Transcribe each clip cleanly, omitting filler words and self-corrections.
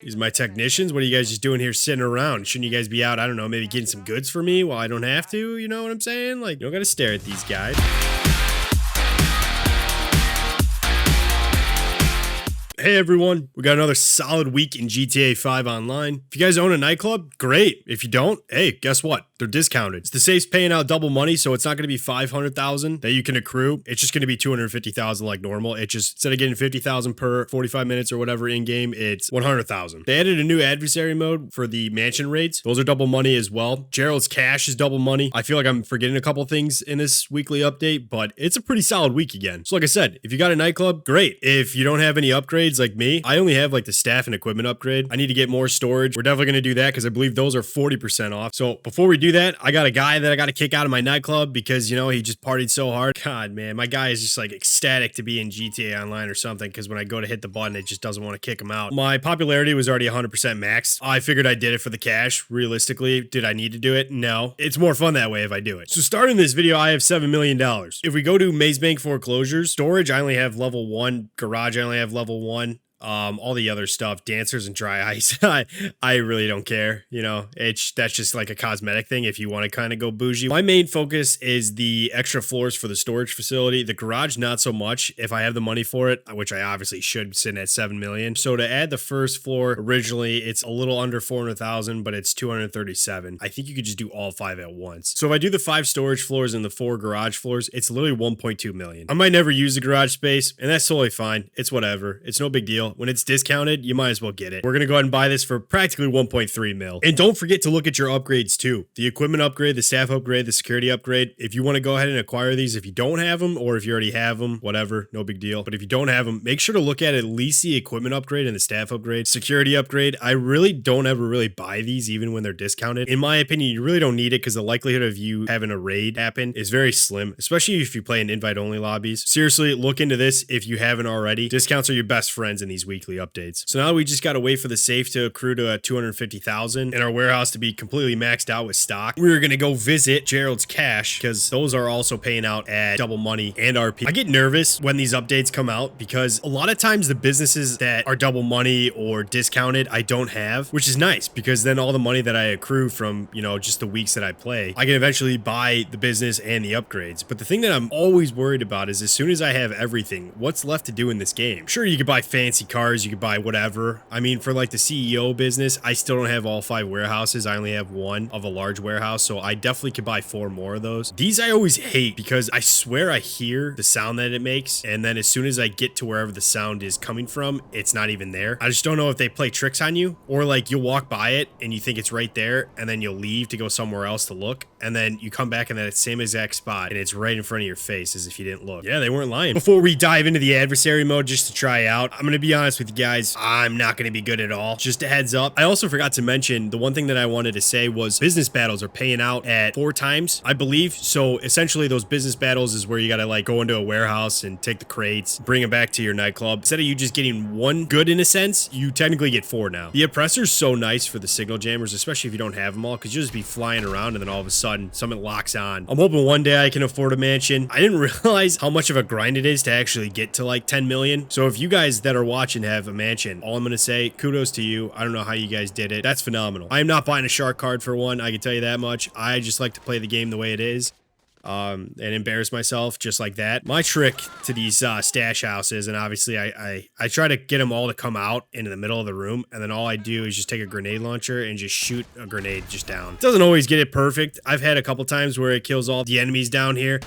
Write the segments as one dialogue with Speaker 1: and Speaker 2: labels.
Speaker 1: These are my technicians. What are you guys just doing here sitting around? Shouldn't you guys be out, I don't know, maybe getting some goods for me while I don't have to? You know what I'm saying? Like, you don't gotta stare at these guys. Hey everyone, we got another solid week in GTA 5 Online. If you guys own a nightclub, great. If you don't, hey, guess what? They're discounted. It's the safe's paying out double money, so it's not going to be 500,000 that you can accrue. It's just going to be 250,000 like normal. It just, instead of getting 50,000 per 45 minutes or whatever in game, it's 100,000. They added a new adversary mode for the mansion raids. Those are double money as well. Gerald's cash is double money. I feel like I'm forgetting a couple things in this weekly update, but it's a pretty solid week again. So like I said, if you got a nightclub, great. If you don't have any upgrades like me, I only have like the staff and equipment upgrade. I need to get more storage. We're definitely going to do that because I believe those are 40% off. So before we do that, I got a guy that I got to kick out of my nightclub because, you know, he just partied so hard. God, man, my guy is just like ecstatic to be in GTA Online or something because when I go to hit the button, it just doesn't want to kick him out. My popularity was already 100% maxed. I figured I did it for the cash. Realistically, did I need to do it? No. It's more fun that way if I do it. So starting this video, I have $7 million. If we go to Maze Bank foreclosures, storage, I only have level 1. Garage, I only have level 1. All the other stuff, dancers and dry ice, I really don't care. You know, that's just like a cosmetic thing if you want to kind of go bougie. My main focus is the extra floors for the storage facility. The garage, not so much if I have the money for it, which I obviously should, sitting at 7 million. So to add the first floor, originally it's a little under 400,000, but it's 237. I think you could just do all 5 at once. So if I do the 5 storage floors and the 4 garage floors, it's literally 1.2 million. I might never use the garage space, and that's totally fine. It's whatever. It's no big deal. When it's discounted, you might as well get it. We're going to go ahead and buy this for practically 1.3 mil. And don't forget to look at your upgrades too. The equipment upgrade, the staff upgrade, the security upgrade. If you want to go ahead and acquire these, if you don't have them, or if you already have them, whatever, no big deal. But if you don't have them, make sure to look at least the equipment upgrade and the staff upgrade. Security upgrade, I really don't ever really buy these even when they're discounted. In my opinion, you really don't need it because the likelihood of you having a raid happen is very slim, especially if you play in invite-only lobbies. Seriously, look into this if you haven't already. Discounts are your best friends in these weekly updates. So now we just got to wait for the safe to accrue to 250,000 and our warehouse to be completely maxed out with stock. We're going to go visit Gerald's cash because those are also paying out at double money and RP. I get nervous when these updates come out because a lot of times the businesses that are double money or discounted, I don't have, which is nice because then all the money that I accrue from, you know, just the weeks that I play, I can eventually buy the business and the upgrades. But the thing that I'm always worried about is as soon as I have everything, what's left to do in this game? Sure, you could buy fancy cars, you could buy whatever. I mean, for like the CEO business, I still don't have all 5 warehouses. I only have 1 of a large warehouse, so I definitely could buy 4 more of those. These I always hate because I swear I hear the sound that it makes, and then as soon as I get to wherever the sound is coming from, it's not even there. I just don't know if they play tricks on you, or like you'll walk by it and you think it's right there, and then you'll leave to go somewhere else to look, and then you come back in that same exact spot, and it's right in front of your face as if you didn't look. Yeah, they weren't lying. Before we dive into the adversary mode just to try out, I'm gonna be honest with you guys, I'm not going to be good at all. Just a heads up. I also forgot to mention the one thing that I wanted to say was business battles are paying out at 4 times, I believe. So essentially those business battles is where you got to like go into a warehouse and take the crates, bring them back to your nightclub. Instead of you just getting 1 good in a sense, you technically get 4 now. The oppressor's so nice for the signal jammers, especially if you don't have them all, because you'll just be flying around and then all of a sudden something locks on. I'm hoping one day I can afford a mansion. I didn't realize how much of a grind it is to actually get to like 10 million. So if you guys that are watching have a mansion, all I'm going to say, kudos to you. I don't know how you guys did it. That's phenomenal. I am not buying a shark card for one. I can tell you that much. I just like to play the game the way it is. And embarrass myself just like that. My trick to these stash houses, and obviously I try to get them all to come out into the middle of the room, and then all I do is just take a grenade launcher and just shoot a grenade just down. It doesn't always get it perfect. I've had a couple times where it kills all the enemies down here.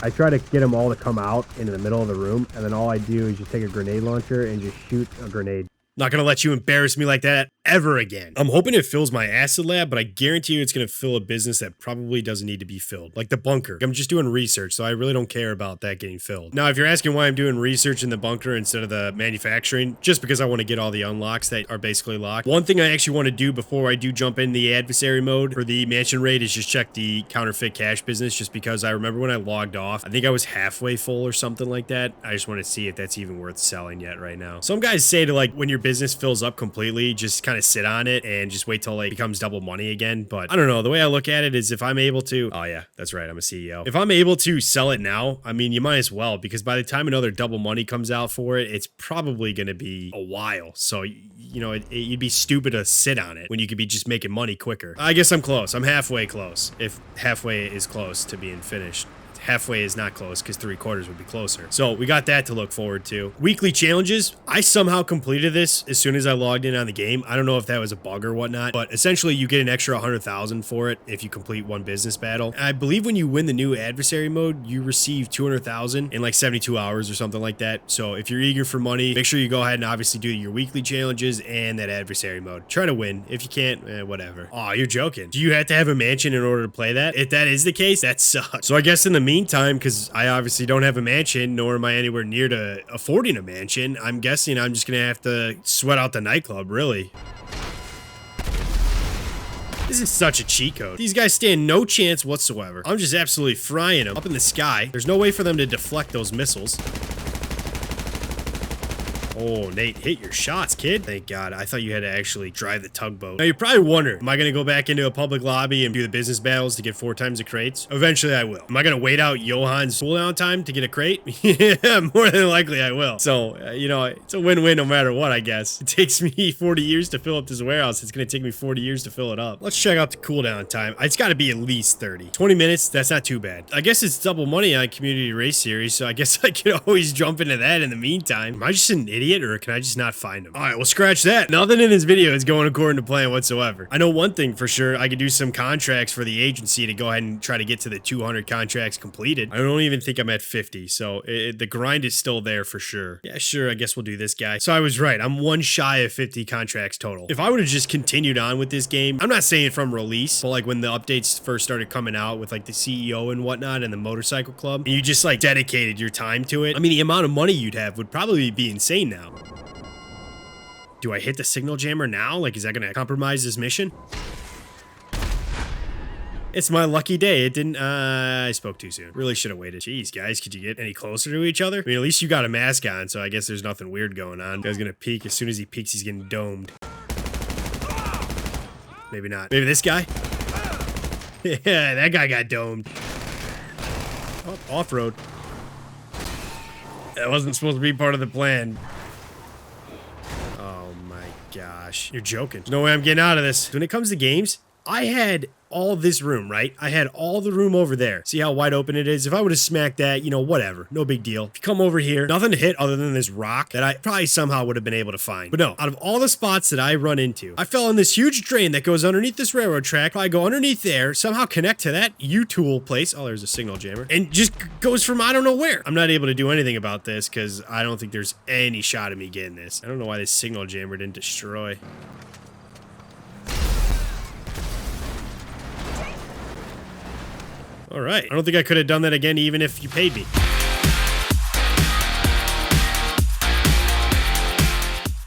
Speaker 1: I try to get them all to come out into the middle of the room, and then all I do is just take a grenade launcher and just shoot a grenade. Not gonna let you embarrass me like that ever again. I'm hoping it fills my acid lab, but I guarantee you it's gonna fill a business that probably doesn't need to be filled. Like the bunker. I'm just doing research, so I really don't care about that getting filled. Now, if you're asking why I'm doing research in the bunker instead of the manufacturing, just because I want to get all the unlocks that are basically locked. One thing I actually want to do before I do jump in the adversary mode for the mansion raid is just check the counterfeit cash business, just because I remember when I logged off, I think I was halfway full or something like that. I just want to see if that's even worth selling yet right now. Some guys say to like when your business fills up completely, just kind kind of sit on it and just wait till it becomes double money again. But I don't know. The way I look at it is if I'm able to, oh yeah, that's right. I'm a CEO. If I'm able to sell it now, I mean, you might as well, because by the time another double money comes out for it, it's probably going to be a while. So, you know, you'd be stupid to sit on it when you could be just making money quicker. I guess I'm close. I'm halfway close. If halfway is close to being finished. Halfway is not close because 3/4 would be closer. So we got that to look forward to. Weekly challenges. I somehow completed this as soon as I logged in on the game. I don't know if that was a bug or whatnot, but essentially you get an extra 100,000 for it if you complete one business battle. And I believe when you win the new adversary mode, you receive 200,000 in like 72 hours or something like that. So if you're eager for money, make sure you go ahead and obviously do your weekly challenges and that adversary mode. Try to win. If you can't, whatever. Oh, you're joking. Do you have to have a mansion in order to play that? If that is the case, that sucks. So I guess in the meantime, because I obviously don't have a mansion, nor am I anywhere near to affording a mansion, I'm guessing I'm just gonna have to sweat out the nightclub, really. This is such a cheat code. These guys stand no chance whatsoever. I'm just absolutely frying them up in the sky. There's no way for them to deflect those missiles. Oh, Nate, hit your shots, kid. Thank God. I thought you had to actually drive the tugboat. Now, you're probably wondering, am I going to go back into a public lobby and do the business battles to get 4 times the crates? Eventually, I will. Am I going to wait out Johan's cooldown time to get a crate? Yeah, more than likely I will. So, you know, it's a win-win no matter what, I guess. It takes me 40 years to fill up this warehouse. It's going to take me 40 years to fill it up. Let's check out the cooldown time. It's got to be at least 30. 20 minutes, that's not too bad. I guess it's double money on Community Race Series, so I guess I could always jump into that in the meantime. Am I just an idiot? Or can I just not find them? All right, well, scratch that. Nothing in this video is going according to plan whatsoever. I know one thing for sure. I could do some contracts for the agency to go ahead and try to get to the 200 contracts completed. I don't even think I'm at 50, so the grind is still there for sure. Yeah, sure, I guess we'll do this guy. So I was right. I'm one shy of 50 contracts total. If I would have just continued on with this game, I'm not saying from release, but like when the updates first started coming out with like the CEO and whatnot and the motorcycle club, and you just like dedicated your time to it, I mean, the amount of money you'd have would probably be insane now. Do I hit the signal jammer now? Like, is that going to compromise this mission? It's my lucky day. It didn't, I spoke too soon. Really should have waited. Jeez, guys, could you get any closer to each other? I mean, at least you got a mask on, so I guess there's nothing weird going on. Guy's going to peek. As soon as he peeks, he's getting domed. Maybe not. Maybe this guy? Yeah, that guy got domed. Oh, off-road. That wasn't supposed to be part of the plan. Gosh, you're joking. There's no way I'm getting out of this. When it comes to games, I had all this room, right? I had all the room over there. See how wide open it is? If I would have smacked that, you know, whatever. No big deal. If you come over here, nothing to hit other than this rock that I probably somehow would have been able to find. But no, out of all the spots that I run into, I fell in this huge drain that goes underneath this railroad track. Probably go underneath there, somehow connect to that U-tool place. Oh, there's a signal jammer. And just goes from I don't know where. I'm not able to do anything about this because I don't think there's any shot of me getting this. I don't know why this signal jammer didn't destroy. All right. I don't think I could have done that again even if you paid me.